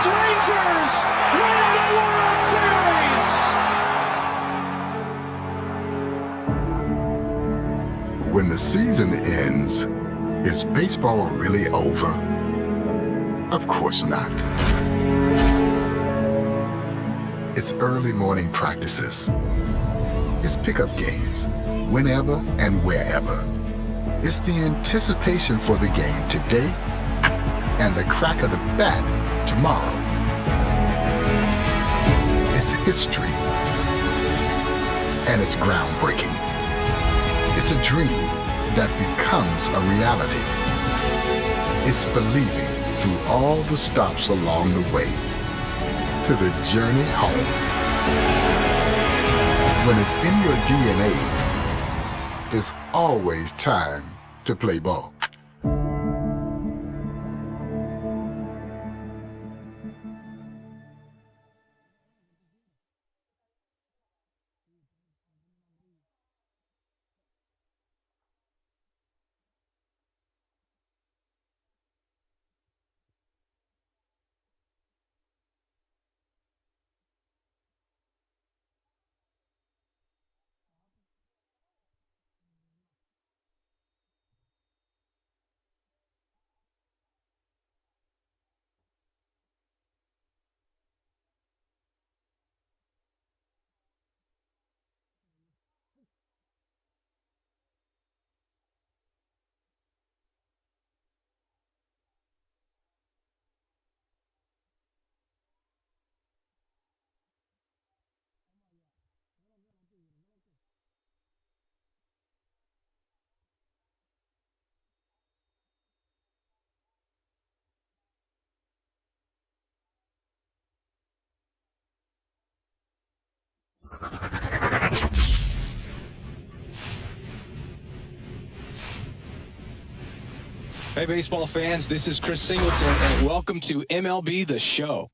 Rangers win the World Series! When the season ends, is baseball really over? Of course not. It's early morning practices. It's pickup games, whenever and wherever. It's the anticipation for the game today and the crack of the bat tomorrow. It's history, and it's groundbreaking. It's a dream that becomes a reality. It's believing through all the stops along the way to the journey home. When it's in your DNA, it's always time to play ball. Hey, baseball fans, this is Chris Singleton, and welcome to MLB The Show.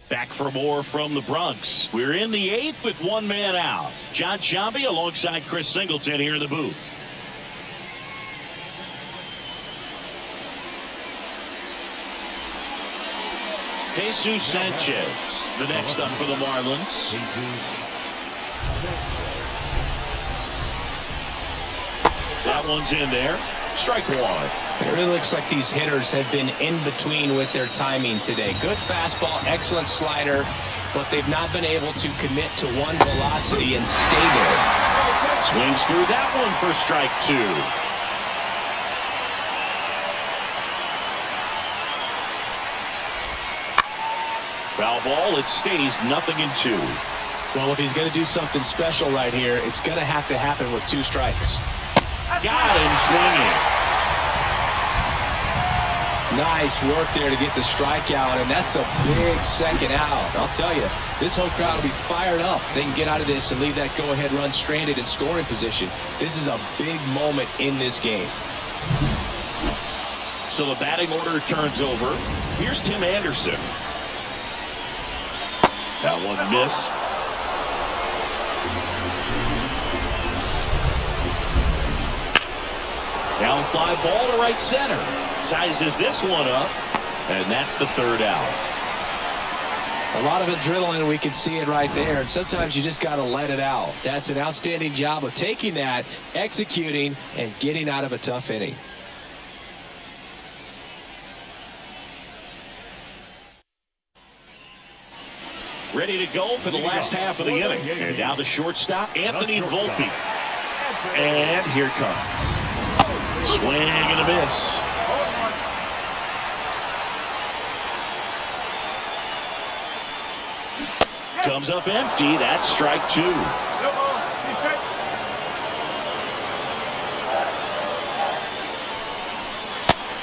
Back for more from the Bronx. We're in the eighth with one man out. John Sciambi alongside Chris Singleton here in the booth. Jesus Sanchez, the next up for the Marlins. That one's in there. Strike one. It really looks like these hitters have been in between with their timing today. Good fastball, excellent slider, but they've not been able to commit to one velocity and stay there. Swings through that one for strike 2. Foul ball, it stays 0-2. Well, if he's going to do something special right here, it's going to have to happen with 2 strikes. Got him swinging. Nice work there to get the strikeout, and that's a big second out. I'll tell you, this whole crowd will be fired up. They can get out of this and leave that go-ahead run stranded in scoring position. This is a big moment in this game. So the batting order turns over. Here's Tim Anderson. That one missed. Down fly ball to right center. Sizes this one up, and that's the 3rd out. A lot of adrenaline, we can see it right there, and sometimes you just got to let it out. That's an outstanding job of taking that, executing, and getting out of a tough inning. Ready to go for the last half of the inning. And now the shortstop, Anthony Volpe. And here comes. Swing and a miss. Comes up empty. That's strike 2.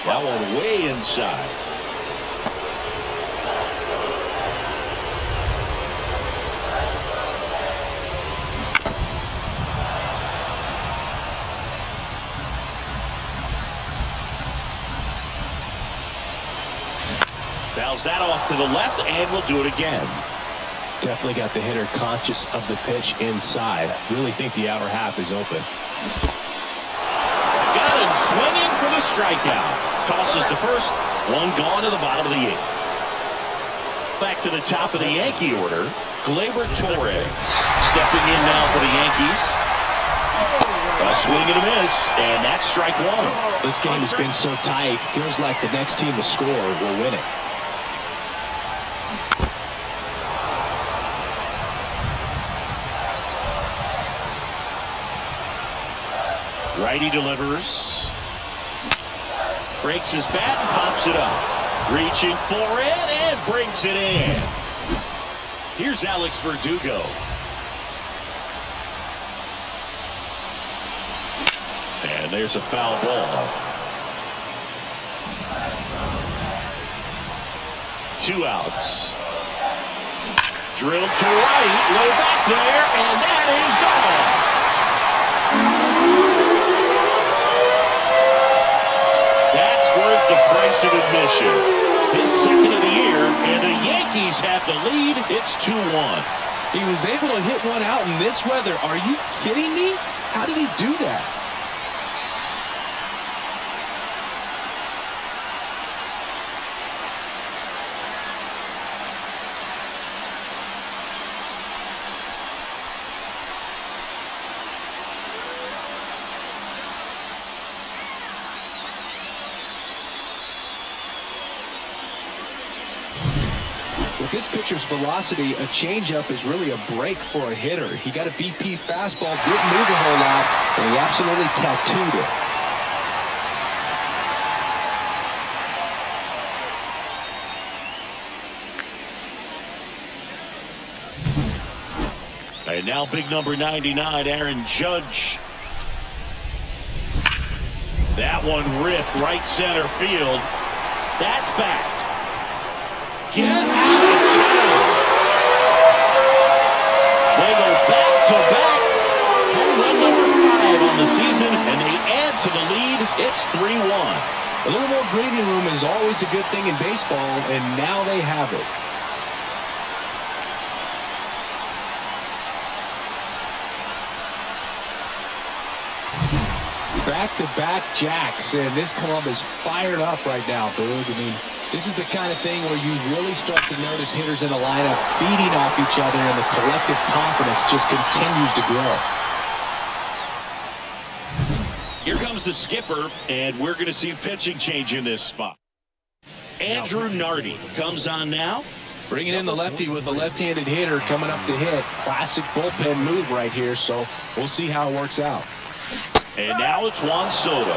That one way inside. Fouls that off to the left, and we'll do it again. Definitely got the hitter conscious of the pitch inside. Really think the outer half is open. Got him swinging for the strikeout. Tosses to first. One gone to the bottom of the 8th. Back to the top of the Yankee order. Gleyber Torres stepping in now for the Yankees. A swing and a miss, and that's strike 1. This game has been so tight. Feels like the next team to score will win it. Righty delivers. Breaks his bat and pops it up. Reaching for it and brings it in. Here's Alex Verdugo. And there's a foul ball. 2 outs. Drilled to right, way back there, and that is gone. Worth the price of admission. His 2nd of the year, and the Yankees have the lead. It's 2-1. He was able to hit one out in this weather. Are you kidding me? How did he do that? With this pitcher's velocity, a changeup is really a break for a hitter. He got a BP fastball, didn't move a whole lot, and he absolutely tattooed it. And now big number 99, Aaron Judge. That one ripped right center field. That's back. Get out of town. They go back-to-back. Home run number 5 on the season, and they add to the lead. It's 3-1. A little more breathing room is always a good thing in baseball, and now they have it. Back-to-back jacks, and this club is fired up right now, Boog. I mean, this is the kind of thing where you really start to notice hitters in a lineup feeding off each other, and the collective confidence just continues to grow. Here comes the skipper, and we're going to see pitching change in this spot. Andrew Nardi comes on now. Bringing in the lefty with a left-handed hitter coming up to hit. Classic bullpen move right here, so we'll see how it works out. And now it's Juan Soto.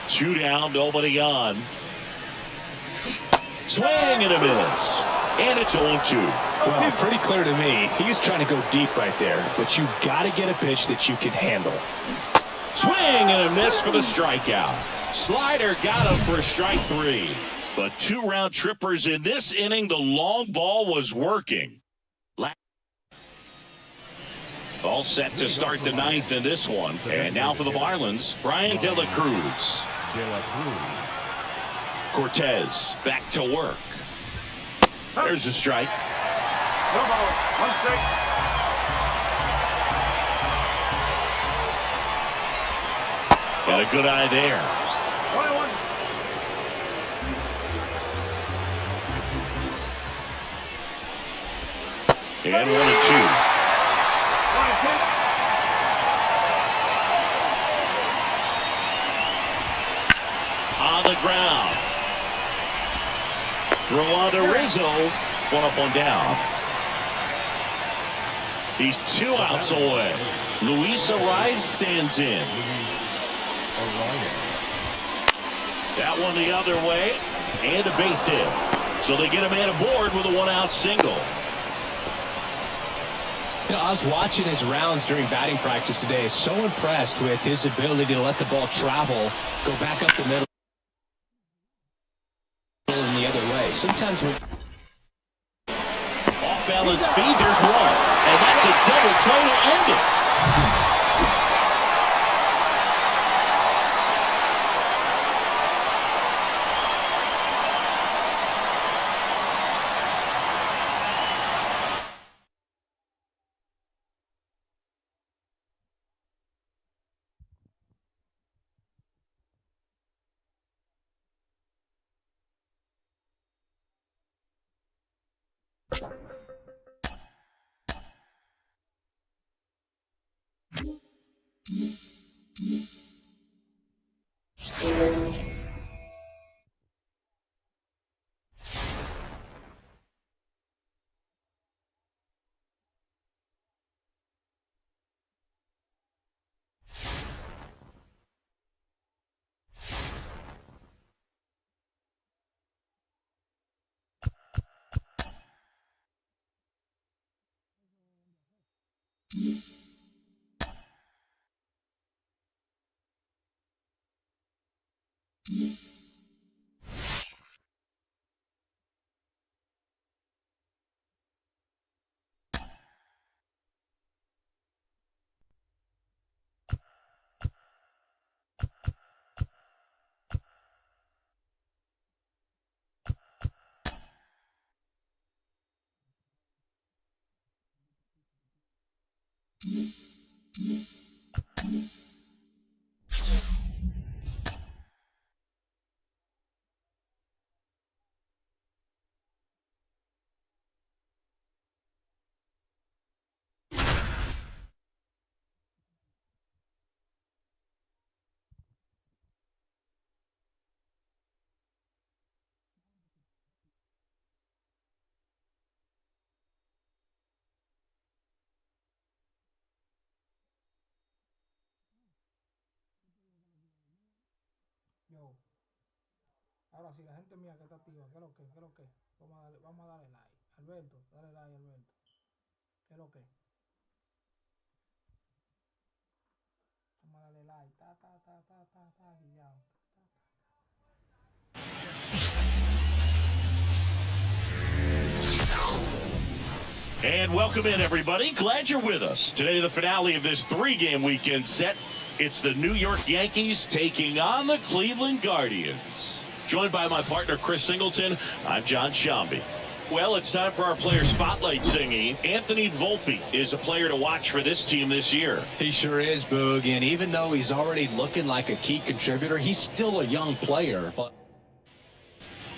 2 down, nobody on. Swing and a miss. And it's 0-2. Well, pretty clear to me. He was trying to go deep right there, but you got to get a pitch that you can handle. Swing and a miss for the strikeout. Slider got him for strike 3. But 2 round trippers in this inning. The long ball was working. All set to start the 9th in this one. And now for the Marlins, Brian De La Cruz. Cortez back to work. There's a strike. Got a good eye there. And 1-2. On the ground. Throw on to Rizzo. 1 up, 1 down. He's 2 outs away. Luis Arraez stands in. That one the other way. And a base hit. So they get a man aboard with a 1-out single. You know, I was watching his rounds during batting practice today. So impressed with his ability to let the ball travel, go back up the middle and the other way. Sometimes with off-balance speed, there's 1. And that's a double play to end it. Yo, ahora sí, la gente mía que está activa, ¿qué es lo que? ¿Qué es lo que? Vamos a darle like. Alberto, dale like, Alberto. ¿Qué es lo que? Vamos a darle like. Guillao. And welcome in, everybody. Glad you're with us. Today, the finale of this 3-game weekend set. It's the New York Yankees taking on the Cleveland Guardians. Joined by my partner, Chris Singleton, I'm John Shambi. Well, it's time for our player spotlight singing. Anthony Volpe is a player to watch for this team this year. He sure is, Boog, and even though he's already looking like a key contributor, he's still a young player. But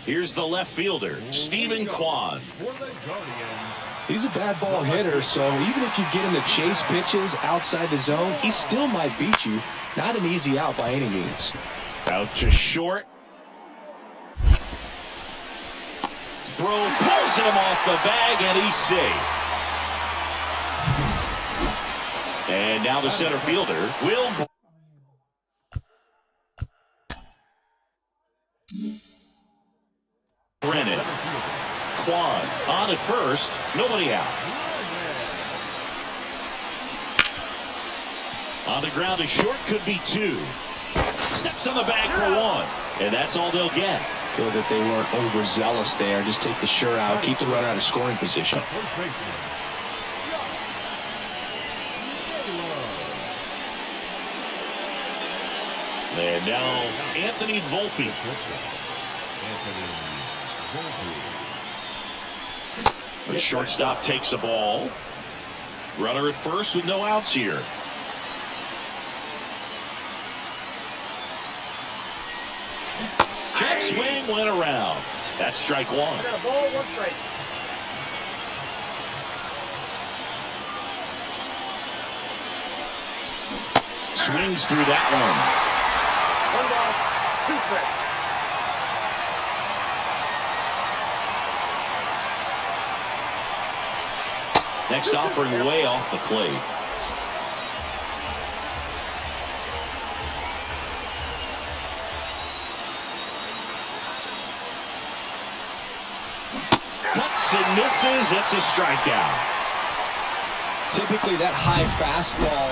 here's the left fielder, Stephen Kwan. For the Guardians, He's a bad ball hitter, so even if you get him to chase pitches outside the zone, he still might beat you. Not an easy out by any means. Out to short. Throw pulls him off the bag, and he's safe. And now the center fielder will. Brennan. Kwan on at first. Nobody out. On the ground to short, could be two. Steps on the bag for one. And that's all they'll get. Feel that they weren't overzealous there. Just take the sure out. Keep the runner out of scoring position. And now Anthony Volpe. The shortstop takes the ball. Runner at first with no outs here. Check swing went around. That's strike one. Got a ball, one strike. Swings through that one. One ball, two strikes. Next offering way off the plate. Cuts and misses. It's a strikeout. Typically that high fastball.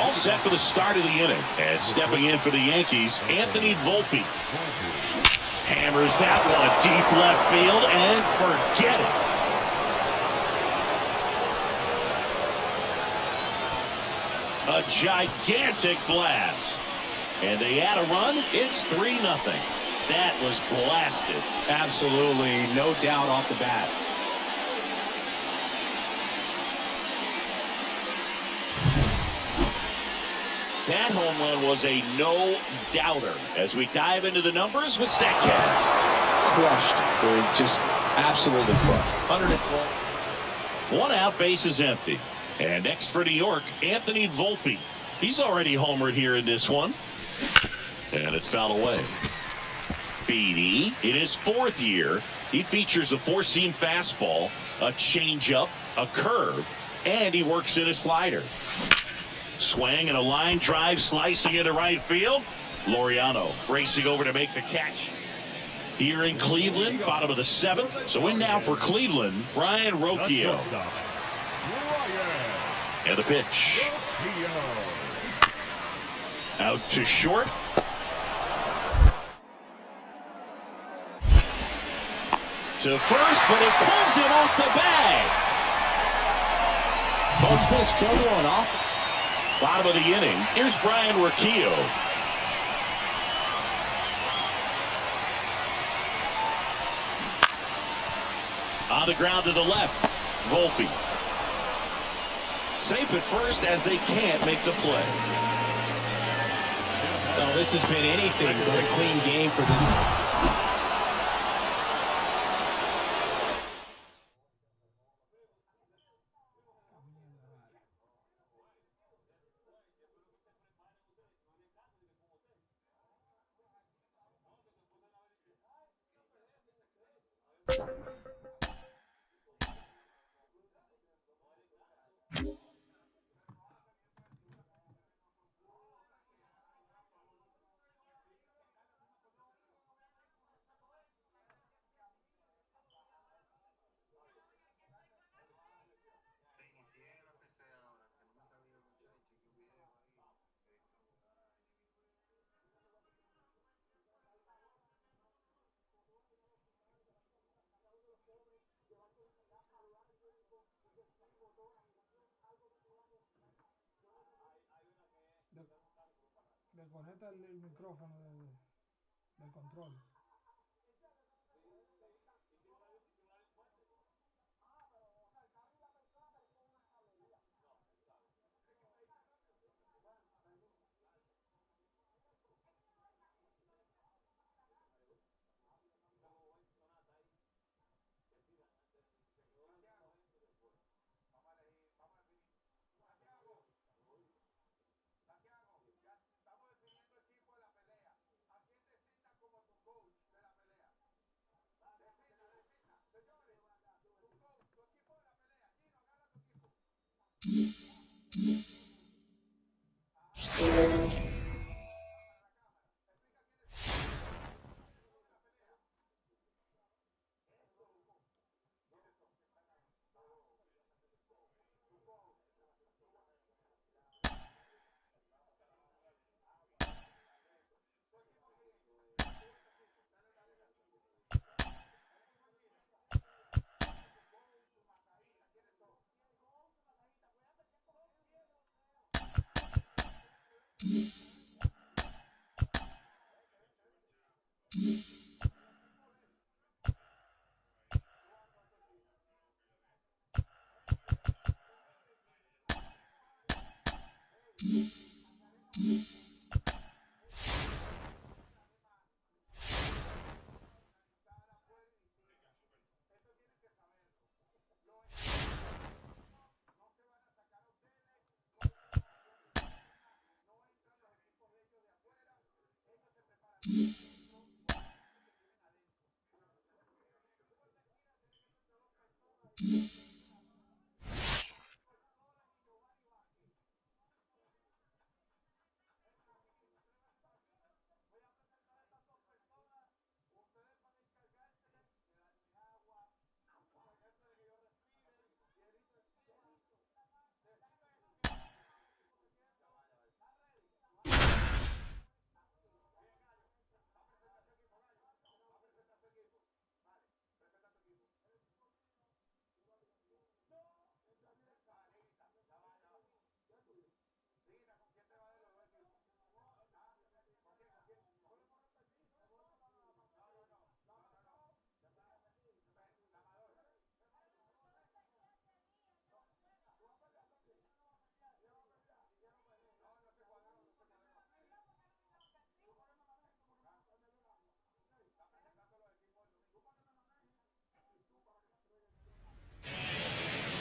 All set for the start of the inning. And stepping in for the Yankees, Anthony Volpe. Hammers that one deep left field and forget it. A gigantic blast. And they add a run. It's 3-0. That was blasted. Absolutely, no doubt off the bat. That home run was a no-doubter. As we dive into the numbers with StatCast. Crushed. Or just absolutely crushed. 112. One out, base is empty. And next for New York, Anthony Volpe. He's already homered here in this one. And it's fouled away. Beatty, in his fourth year, he features a four-seam fastball, a changeup, a curve, and he works in a slider. Swing and a line drive slicing into right field. Laureano racing over to make the catch. Here in Cleveland, bottom of the seventh. So in now for Cleveland, Ryan Rocchio. And the pitch. Out to short. To first, but it pulls him off the bag. Well, it's been a struggle on off. Bottom of the inning. Here's Brian Rocchio. On the ground to the left. Volpe. Safe at first as they can't make the play. No, this has been anything but a clean game for this. Desconecta el micrófono del control.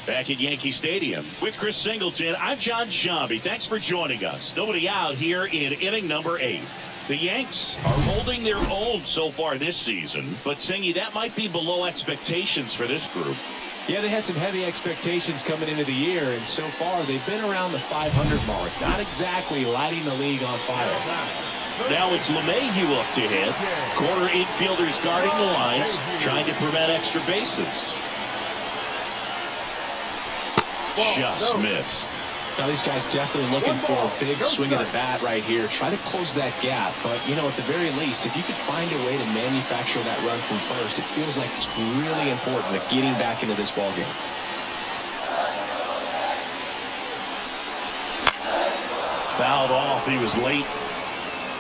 Back at Yankee Stadium with Chris Singleton, I'm John Sciambi. Thanks for joining us. Nobody out here in inning number 8. The Yanks are holding their own so far this season, but Singy, that might be below expectations for this group. Yeah, they had some heavy expectations coming into the year, and so far they've been around the 500 mark. Not exactly lighting the league on fire. Now it's LeMahieu up to hit. Corner infielders guarding the lines, trying to prevent extra bases. Just missed. Now these guys definitely looking for a big swing of the bat right here. Try to close that gap. But, you know, at the very least, if you could find a way to manufacture that run from first, it feels like it's really important to getting back into this ballgame. Fouled off. He was late.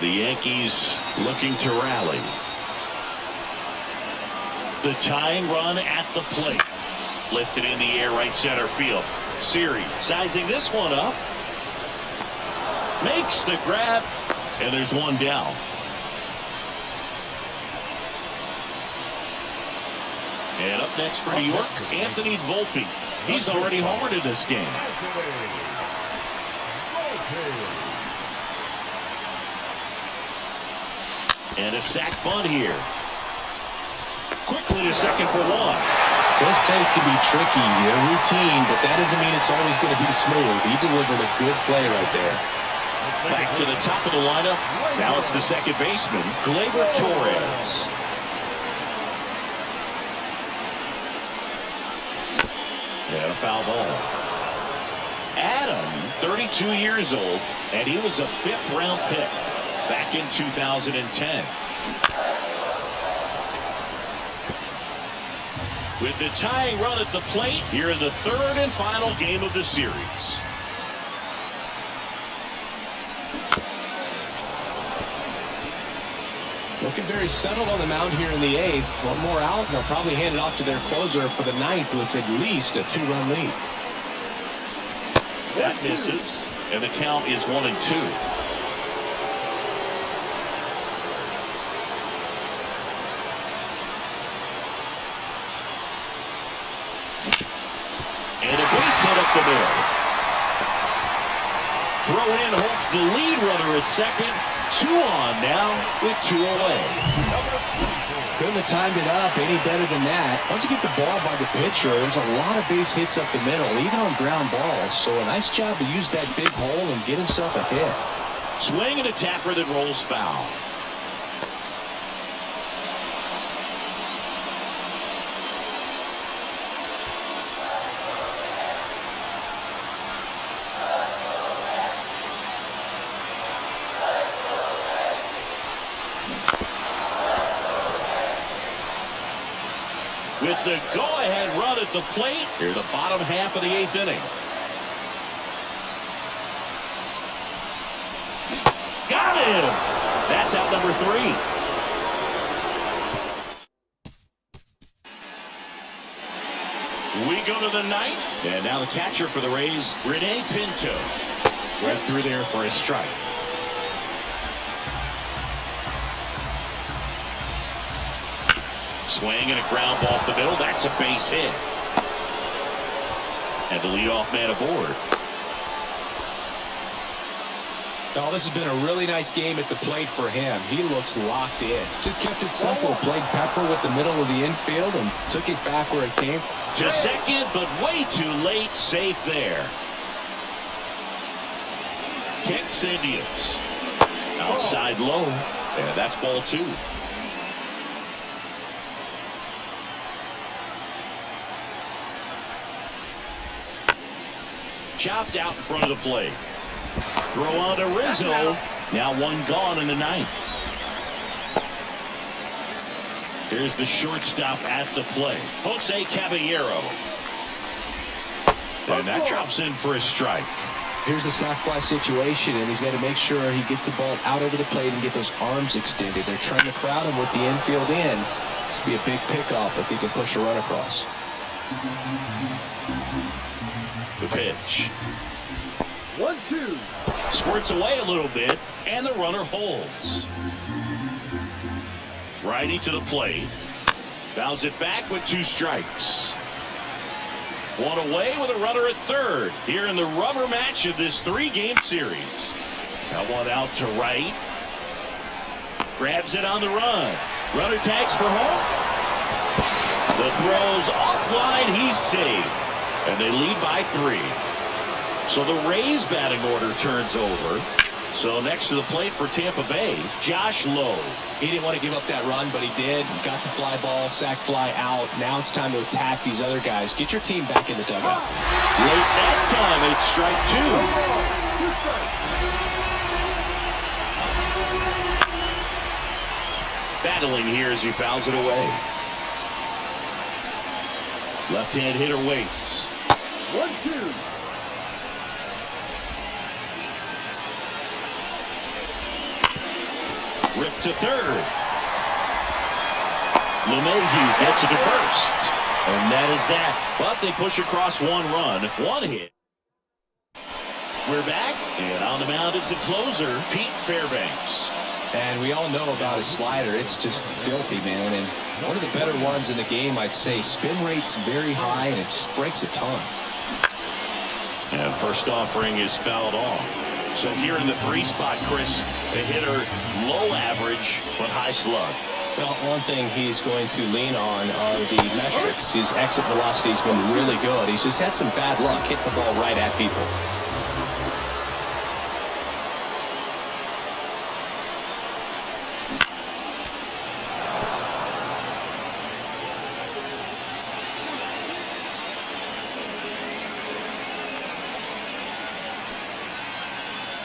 The Yankees looking to rally. The tying run at the plate. Lifted in the air, right center field. Siri sizing this one up. Makes the grab. And there's one down. And up next for New York, Anthony Volpe. He's already homered in this game. And a sac bunt here. Quickly to second for one. Those plays can be tricky. They're routine, but that doesn't mean it's always going to be smooth. He delivered a good play right there. Back to the top of the lineup. Now it's the second baseman, Gleyber Torres. And a foul ball. Adam, 32 years old, and he was a 5th-round pick back in 2010. With the tying run at the plate, here in the 3rd and final game of the series. Looking very settled on the mound here in the 8th. One more out, and they'll probably hand it off to their closer for the 9th with at least a 2-run lead. That misses, and the count is 1-2. And a base hit up the middle. Throw in holds the lead runner at second. 2 on now with 2 away. Couldn't have timed it up any better than that. Once you get the ball by the pitcher, there's a lot of base hits up the middle, even on ground balls. So a nice job to use that big hole and get himself a hit. Swing and a tapper that rolls foul. With the go-ahead run at the plate, here the bottom half of the 8th inning. Got him! That's out number 3. We go to the 9th, and now the catcher for the Rays, Rene Pinto. Right through there for a strike. Swing and a ground ball up the middle. That's a base hit. And the leadoff man aboard. Oh, this has been a really nice game at the plate for him. He looks locked in. Just kept it simple. Played pepper with the middle of the infield and took it back where it came from. To second, but way too late. Safe there. Kicks Indians. Outside low. And that's ball 2. Chopped out in front of the plate. Throw on to Rizzo. Now 1 gone in the 9th. Here's the shortstop at the plate, Jose Caballero. And that drops in for a strike. Here's a sac fly situation, and he's got to make sure he gets the ball out over the plate and get those arms extended. They're trying to crowd him with the infield in. This would be a big pickup if he can push a run across. The pitch. 1-2. Squirts away a little bit, and the runner holds. Righty to the plate. Fouls it back with 2 strikes. 1 away with a runner at third here in the rubber match of this 3-game series. Now 1 out to right. Grabs it on the run. Runner tags for home. The throw's offline. He's safe. And they lead by 3. So the Rays batting order turns over. So next to the plate for Tampa Bay, Josh Lowe. He didn't want to give up that run, but he did. Got the fly ball, sac fly out. Now it's time to attack these other guys. Get your team back in the dugout. Late that time, it's strike 2. Battling here as he fouls it away. Left-hand hitter waits. 1-2. Ripped to third. LeMahieu gets it to first. And that is that. But they push across 1 run, 1 hit. We're back, and on the mound is the closer, Pete Fairbanks. And we all know about his slider. It's just filthy, man. And one of the better ones in the game, I'd say. Spin rate's very high, and it just breaks a ton. And first offering is fouled off. So here in the 3 spot, Chris, the hitter low average but high slug. Well, one thing he's going to lean on are the metrics. His exit velocity's been really good. He's just had some bad luck, hit the ball right at people.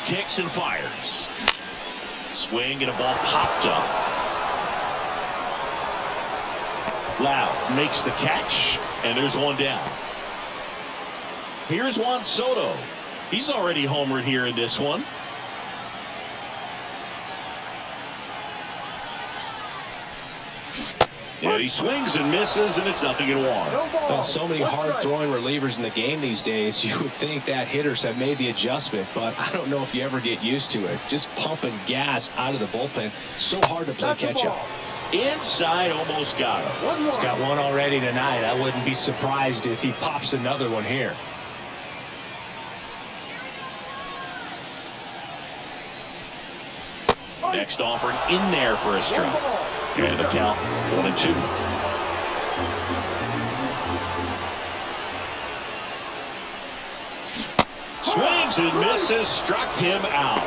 Kicks and fires. Swing and a ball popped up. Lau makes the catch, and there's 1 down. Here's Juan Soto. He's already homered here in this one. And he swings and misses, and it's 0-1. Well, so many hard-throwing relievers in the game these days, you would think that hitters have made the adjustment, but I don't know if you ever get used to it. Just pumping gas out of the bullpen. So hard to play catch-up. Inside, almost got him. He's got 1 already tonight. I wouldn't be surprised if he pops another one here. Next offering in there for a strike. And the count 1-2. Swings and misses, struck him out.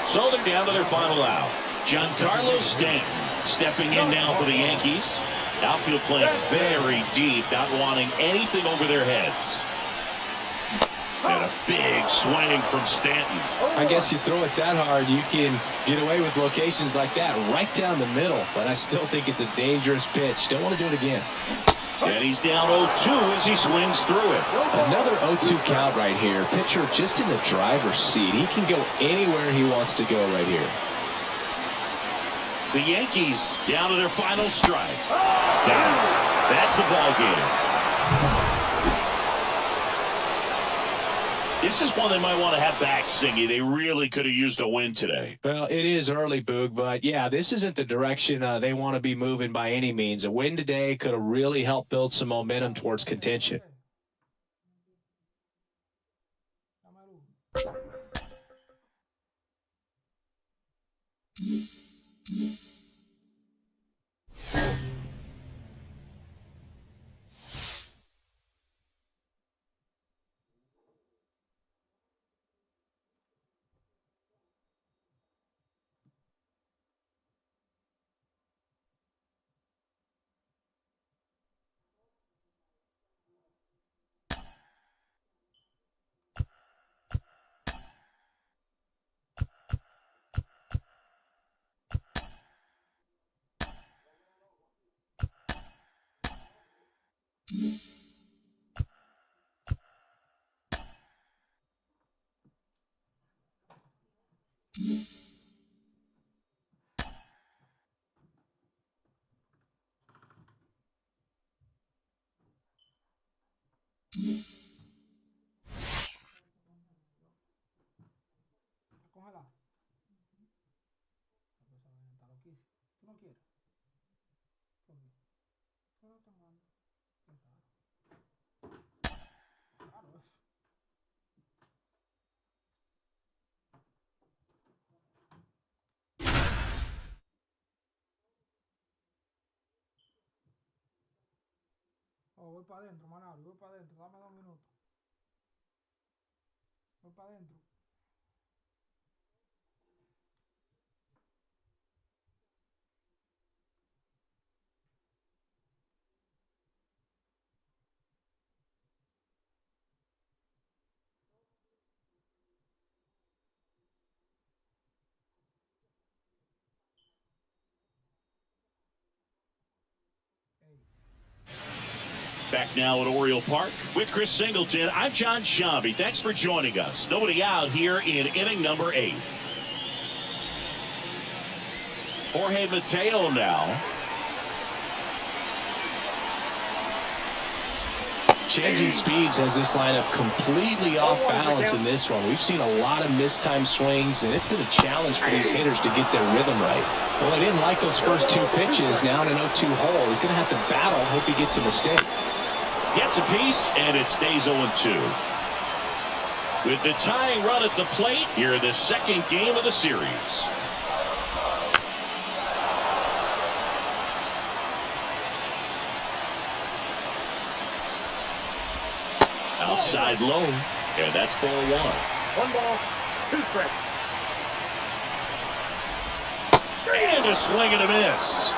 So they're down to their final out. Giancarlo Stanton stepping in now for the Yankees. Outfield playing very deep, not wanting anything over their heads. And a big swing from Stanton. I guess you throw it that hard, you can get away with locations like that right down the middle. But I still think it's a dangerous pitch. Don't want to do it again. And he's down 0-2 as he swings through it. Another 0-2 count right here. Pitcher just in the driver's seat. He can go anywhere he wants to go right here. The Yankees down to their final strike. That's the ball game. This is one they might want to have back, Singy. They really could have used a win today. Well, it is early, Boog, but yeah, this isn't the direction they want to be moving by any means. A win today could have really helped build some momentum towards contention. Cógela. Está loquísimo. ¿Tú no quieres? ¿Por qué? ¿Tú no estás jugando? ¿Qué tal? Claro, eso. Oh, voy para adentro, Manabri, voy para adentro. Dame 2 minutos. Voy para adentro. Back now at Oriole Park with Chris Singleton. I'm John Sciambi. Thanks for joining us. Nobody out here in inning number 8. Jorge Mateo now. Changing speeds has this lineup completely off balance in this one. We've seen a lot of mistimed swings, and it's been a challenge for these hitters to get their rhythm right. Well, I didn't like those first 2 pitches. Now in an 0-2 hole, he's going to have to battle. Hope he gets a mistake. Gets a piece, and it stays 0-2. With the tying run at the plate, here in the second game of the series. Outside low, and that's ball 1. 1 ball, 2 strikes. And a swing and a miss.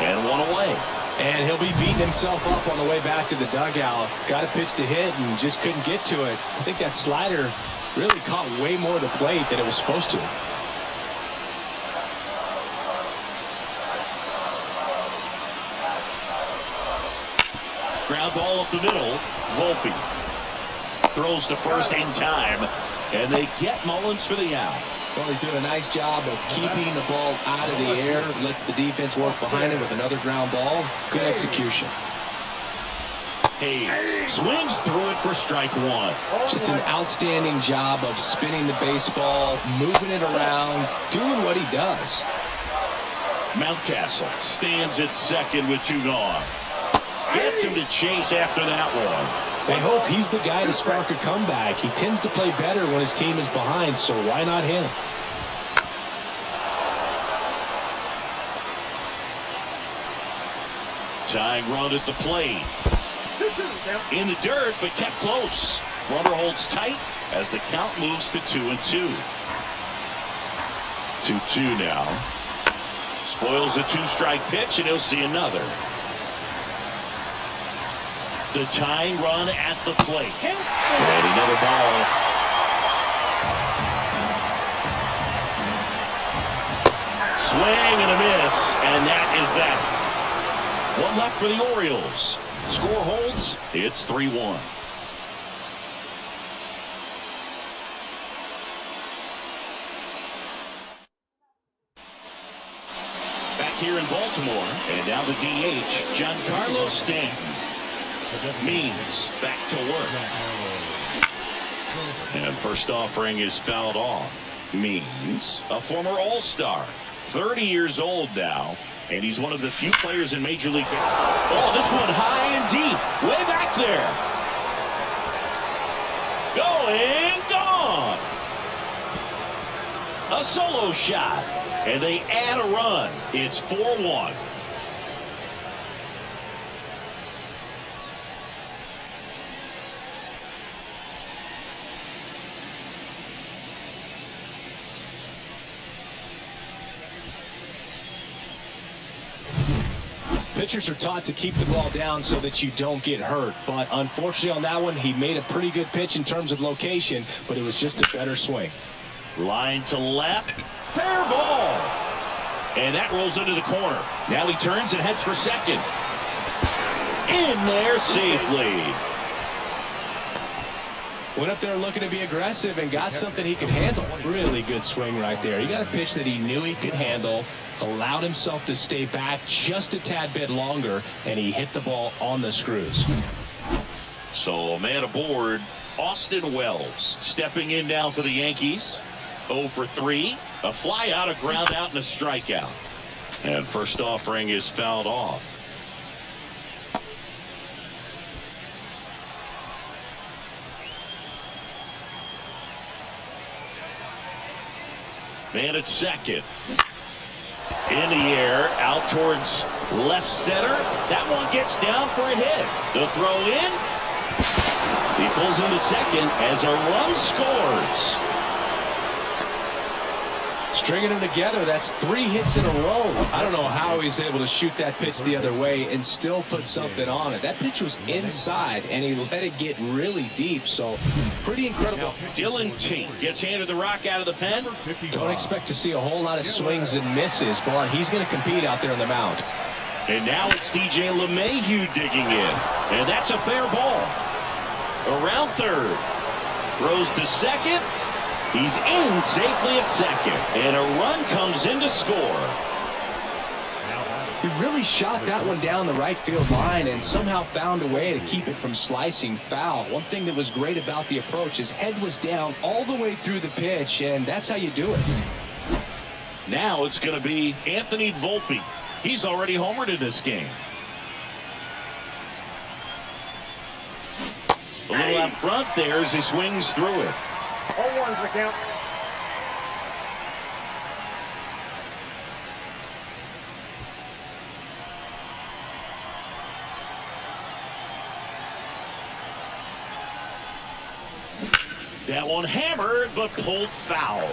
And 1 away. And he'll be beating himself up on the way back to the dugout. Got a pitch to hit and just couldn't get to it. I think that slider really caught way more of the plate than it was supposed to. Ground ball up the middle. Volpe throws to first in time, and they get Mullins for the out. Well, he's doing a nice job of keeping the ball out of the air. Lets the defense work behind it with another ground ball. Good execution. Hayes swings through it for strike 1. Just an outstanding job of spinning the baseball, moving it around, doing what he does. Mountcastle stands at second with 2 gone. Gets him to chase after that one. They hope he's the guy to spark a comeback. He tends to play better when his team is behind, so why not him? Tying run at the plate. In the dirt, but kept close. Runner holds tight as the count moves to 2-2. 2-2 now. Spoils the two-strike pitch, and he'll see another. The tying run at the plate. And another ball. Swing and a miss, and that is that. One left for the Orioles. Score holds. It's 3-1. Back here in Baltimore, and now the DH, Giancarlo Stanton. Means back to work. And first offering is fouled off. Means a former All-Star, 30 years old now, and he's one of the few players in Major League. Oh, this one high and deep, way back there. Going, gone. A solo shot, and they add a run. It's 4-1. Pitchers are taught to keep the ball down so that you don't get hurt. But unfortunately on that one, he made a pretty good pitch in terms of location, but it was just a better swing. Line to left. Fair ball. And that rolls into the corner. Now he turns and heads for second. In there safely. Went up there looking to be aggressive and got something he could handle. Really good swing right there. He got a pitch that he knew he could handle, allowed himself to stay back just a tad bit longer, and he hit the ball on the screws. So a man aboard, Austin Wells, stepping in now for the Yankees. 0 for 3, a fly out, a ground out, and a strikeout. And first offering is fouled off. Man at second. In the air, out towards left center. That one gets down for a hit. The throw in. He pulls into second as a run scores. Stringing them together, that's 3 hits in a row. I don't know how he's able to shoot that pitch the other way and still put something on it. That pitch was inside, and he let it get really deep, so pretty incredible. Dylan Tate gets handed the rock out of the pen. Don't expect to see a whole lot of swings and misses, but he's going to compete out there on the mound. And now it's DJ LeMahieu digging in, and that's a fair ball. Around third. Throws to second. He's in safely at second, and a run comes in to score. He really shot that one down the right field line and somehow found a way to keep it from slicing foul. One thing that was great about the approach, his head was down all the way through the pitch, and that's how you do it. Now it's going to be Anthony Volpe. He's already homered in this game. A little out front there as he swings through it. 0-1's the count. That one hammered, but pulled foul.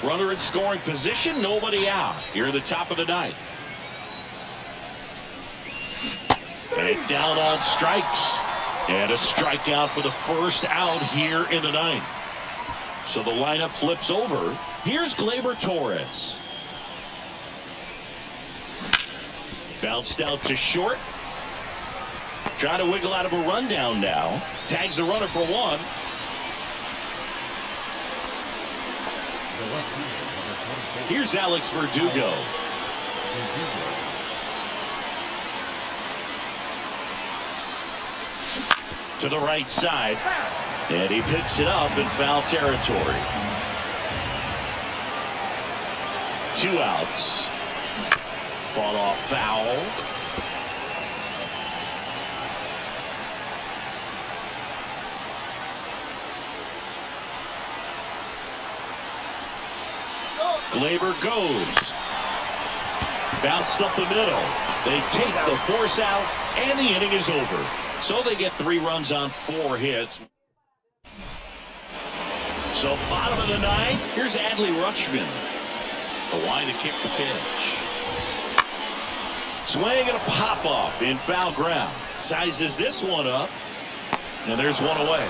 Runner in scoring position, nobody out. Here at the top of the ninth. And down on strikes. And a strikeout for the first out here in the ninth. So the lineup flips over. Here's Gleyber Torres. Bounced out to short. Trying to wiggle out of a rundown now. Tags the runner for one. Here's Alex Verdugo. To the right side, and he picks it up in foul territory. 2 outs. Fought off foul. Gleyber goes. Bounced up the middle. They take the force out, and the inning is over. So they get 3 runs on 4 hits. So bottom of the 9th, here's Adley Rutschman. The line to kick the pitch. Swing and a pop-up in foul ground. Sizes this one up, and there's one away.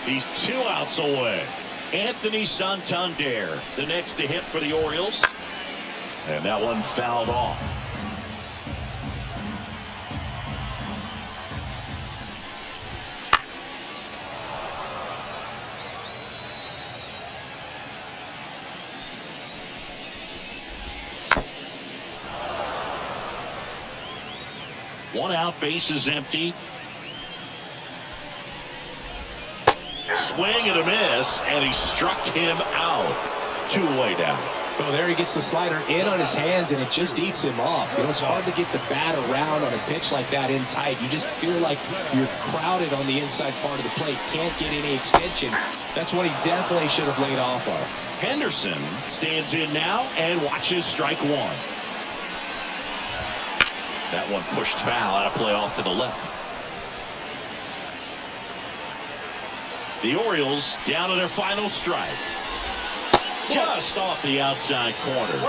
He's 2 outs away. Anthony Santander, the next to hit for the Orioles. And that one fouled off. One out, base is empty. Swing and a miss, and he struck him out. 2 away down. Well, there he gets the slider in on his hands, and it just eats him off. You know, it's hard to get the bat around on a pitch like that in tight. You just feel like you're crowded on the inside part of the plate. Can't get any extension. That's what he definitely should have laid off of. Henderson stands in now and watches strike 1. That one pushed foul, out of play off to the left. The Orioles down to their final strike. Just off the outside corner.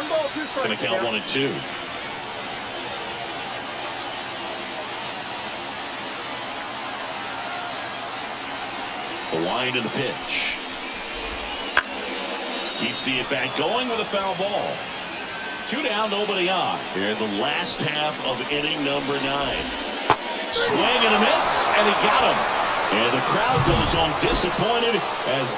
Going to count 1 and 2. The wind of the pitch. Keeps the at-bat going with a foul ball. 2 down, nobody on. Here in the last half of inning number 9. Swing and a miss, and he got him. And the crowd goes on disappointed as